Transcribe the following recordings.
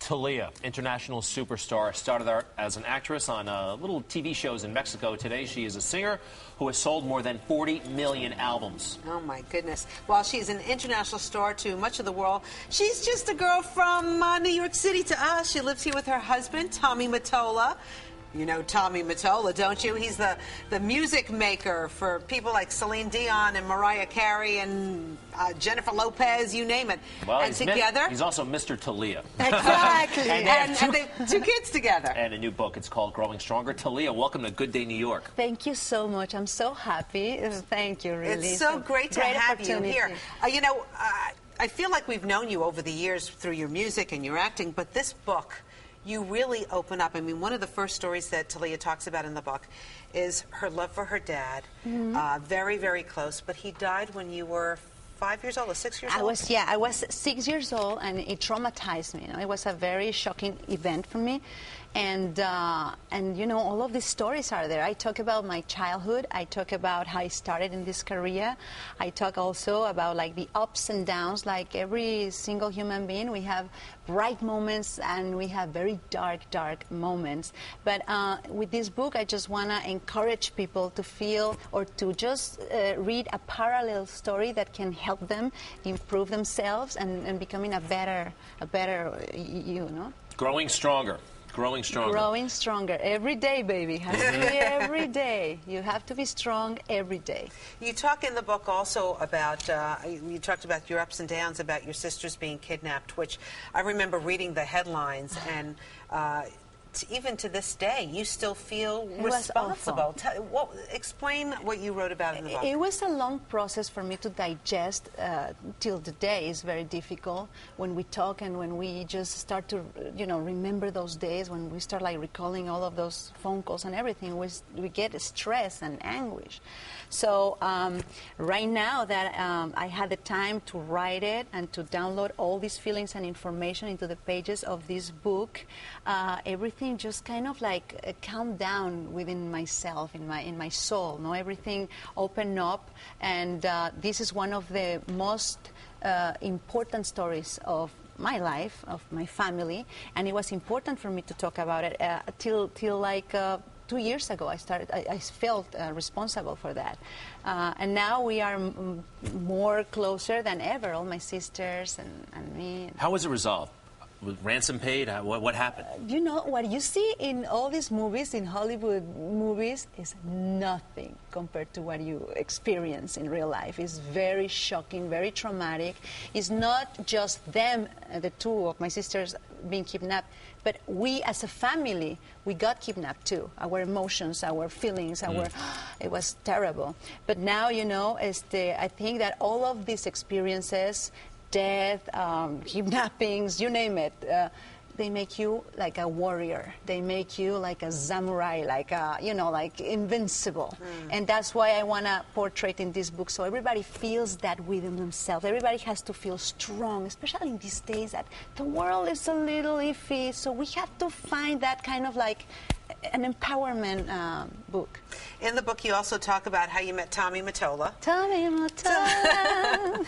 Thalia, international superstar, started out as an actress on little TV shows in Mexico. Today, she is a singer who has sold more than 40 million albums. Oh, my goodness. While she's an international star to much of the world, she's just a girl from New York City to us. She lives here with her husband, Tommy Mottola. You know Tommy Mottola, don't you? He's the music maker for people like Celine Dion and Mariah Carey and Jennifer Lopez, you name it. Well, and together... he's also Mr. Thalia. Exactly. and they have two kids together. And a new book. It's called Growing Stronger. Thalia, welcome to Good Day New York. Thank you so much. I'm so happy. Thank you, really. It's so great to have you here. You know, I feel like we've known you over the years through your music and your acting, but this book... you really open up. I mean, one of the first stories that Thalia talks about in the book is her love for her dad. Very, very close. But he died when you were 5 years old or 6 years old? I was 6 years old, and it traumatized me. You know, it was a very shocking event for me. And you know, all of these stories are there. I talk about my childhood. I talk about how I started in this career. I talk also about like the ups and downs. Like every single human being, we have bright moments and we have very dark, dark moments. But with this book, I just want to encourage people to feel or to just read a parallel story that can help them improve themselves and becoming a better, you know. Growing stronger. Growing stronger. Growing stronger. Every day, baby. Has to be every day. You have to be strong every day. You talk in the book also about, you talked about your ups and downs, about your sisters being kidnapped, which I remember reading the headlines, and even to this day, you still feel responsible. Explain what you wrote about in the book. It was a long process for me to digest till today. It's very difficult when we talk and when we just start to, you know, remember those days, when we start like recalling all of those phone calls and everything, we get stress and anguish. So right now that I had the time to write it and to download all these feelings and information into the pages of this book, everything just kind of like calmed down within myself, in my soul. No, everything opened up, and this is one of the most important stories of my life, of my family, and it was important for me to talk about it till like 2 years ago. I felt responsible for that, and now we are more closer than ever. All my sisters and me. How was it resolved? Was ransom paid? What happened? You know, what you see in all these movies, in Hollywood movies, is nothing compared to what you experience in real life. It's very shocking, very traumatic. It's not just them, the two of my sisters, being kidnapped, but we as a family, we got kidnapped too. Our emotions, our feelings, it was terrible. But now, you know, I think that all of these experiences, death, kidnappings, you name it, they make you like a warrior. They make you like a samurai, like you know, like invincible. And that's why I want to portray in this book, so everybody feels that within themselves. Everybody has to feel strong, especially in these days that the world is a little iffy. So we have to find that kind of like an empowerment book. In the book, you also talk about how you met Tommy Mottola. Tommy Mottola.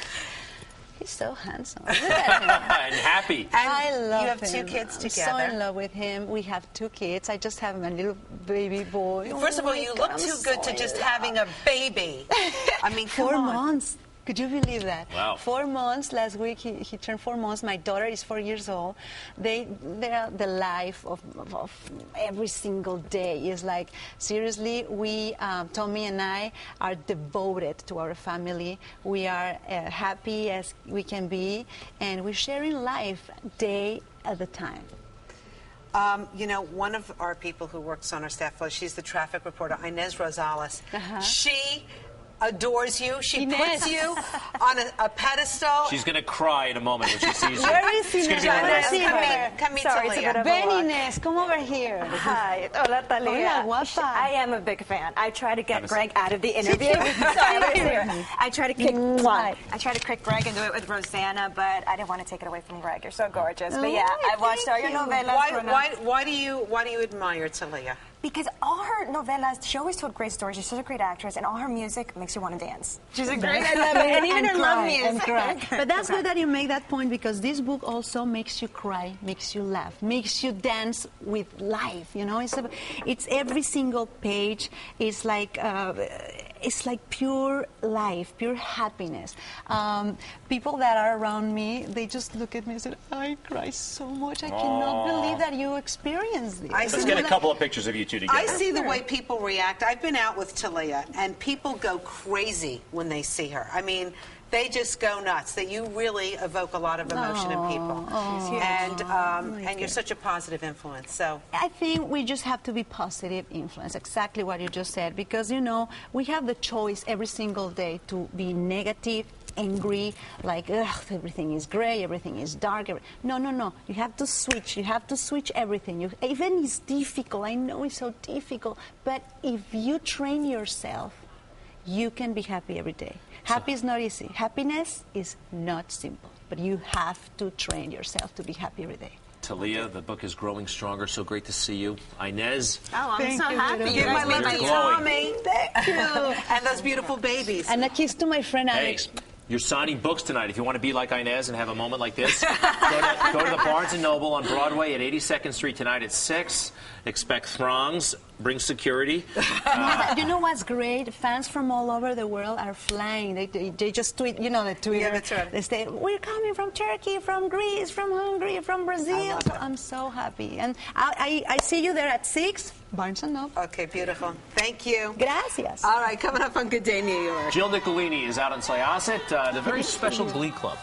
He's so handsome. Look at him. And happy. I love him. You have two kids together. I'm so in love with him. We have 2 kids. I just have my little baby boy. First of all, you look too good to just having a baby. I mean, 4 months. Could you believe that? Wow. 4 months. Last week he turned 4 months. My daughter is 4 years old. They're the life of every single day. It's like, seriously, we, Tommy and I, are devoted to our family. We are happy as we can be, and we're sharing life day at a time. You know, one of our people who works on our staff, she's the traffic reporter, Inez Rosales. She adores you. She puts you on a pedestal. She's going to cry in a moment when she sees you. Where is Inez? Come meet Thalia. Ven, Inez, come over here. Hi. Hola, Thalia. Hola, guapa. I am a big fan. I try to get Greg out of the interview. I try to kick Greg and do it with Rosanna, but I didn't want to take it away from Greg. You're so gorgeous. But yeah, I watched all your novelas. Why do you admire Thalia? Because all her novelas, she always told great stories. She's such a great actress, and all her music makes you want to dance. She's a great, I love it. And even her love music. But that's good that you make that point, because this book also makes you cry, makes you laugh, makes you dance with life. You know, it's every single page is like pure life, pure happiness. People that are around me, they just look at me and say, "I cry so much. I cannot believe that you experienced this." Let's get a couple of pictures of you two together. I see the way people react. I've been out with Thalia, and people go crazy when they see her. I mean, they just go nuts. That you really evoke a lot of emotion in people, and you're such a positive influence. So I think we just have to be positive influence. Exactly what you just said, because you know we have the choice every single day to be negative, angry, like everything is gray, everything is dark. No. You have to switch. You have to switch everything. Even it's difficult. I know it's so difficult, but if you train yourself, you can be happy every day. Happy is not easy. Happiness is not simple, but you have to train yourself to be happy every day. Thalia, the book is growing stronger. So great to see you. Inez. Oh, I'm so happy. Give my love to Tommy. Thank you. And those beautiful babies. And a kiss to my friend Alex. Hey, you're signing books tonight. If you want to be like Inez and have a moment like this, go to the Barnes & Noble on Broadway at 82nd Street tonight at 6. Expect throngs. Bring security. You know what's great? Fans from all over the world are flying. They just tweet, you know, the Twitter. Yeah, that's right. They say, "We're coming from Turkey, from Greece, from Hungary, from Brazil." So I'm so happy. And I see you there at 6. Barnes & Noble. Okay, beautiful. Thank you. Gracias. All right, coming up on Good Day New York. Jill Nicolini is out on Syosset at a very special Glee Club.